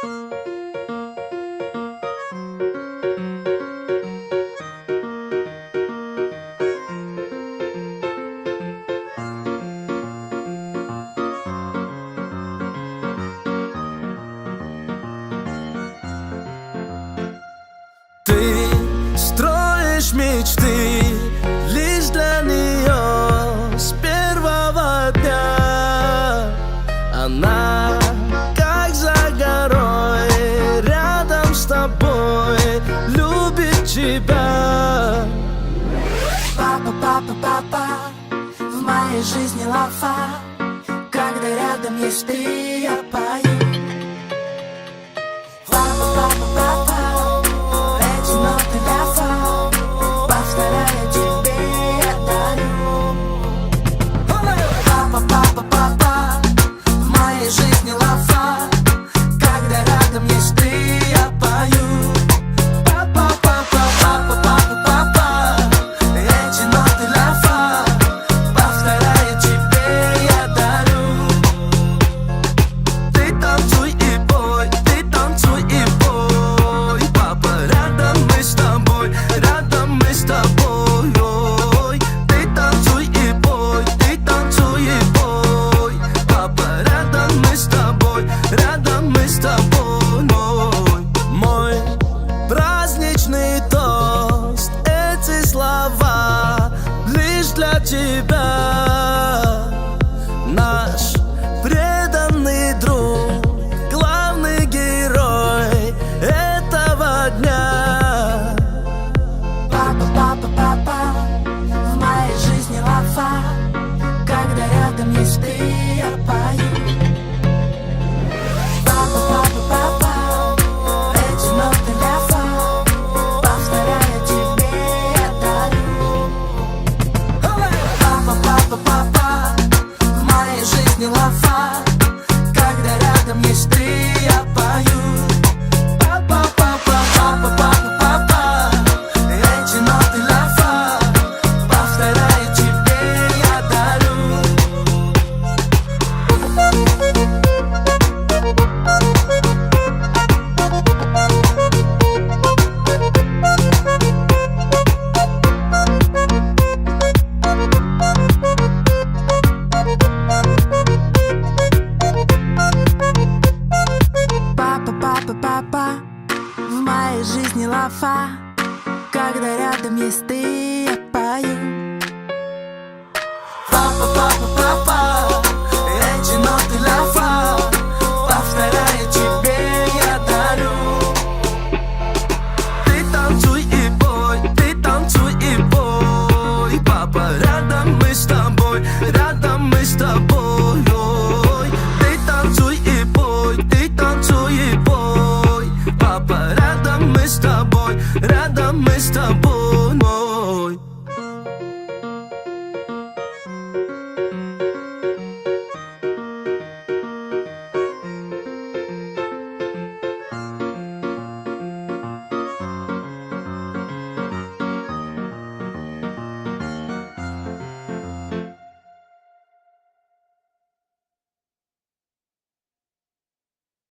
Ты строишь мечты лишь для нее с первого дня. Она как за горой, рядом с тобой, любит тебя. Папа, папа, папа, в моей жизни лафа. Когда рядом есть ты, я пою. Папа, папа, папа, эти ноты ляфа, повторяя тебе я дарю. Папа, папа, папа, в моей жизни лафа. Когда рядом есть ты, я пою. Папа, папа, папа, папа, папа, эти ноты ляфа, повторяя тебе я дарю. Ты танцуй и пой, ты танцуй и пой. Папа, рядом мы с тобой, рядом мы с тобой. Ой, ты танцуй и пой, ты танцуй и пой. Папа, рядом мы с тобой, рядом мы с тобой. Ой, мой праздничный тост, эти слова лишь для тебя. Наш преданный друг, главный герой этого дня. Папа, папа, папа, в моей жизни лафа. Когда рядом есть ты, я пою. Папа, папа, папа, эти ноты ляфа, повторяя тебе я дарю. Папа, папа, папа, в моей жизни лафа. Когда рядом есть ты, я пою. Папа, папа, папа, папа, папа, эти ноты ляфа, повторяя тебе я дарю. Папа, папа, папа, в моей жизни лафа. Когда рядом есть ты, я пою. Папа, папа, папа,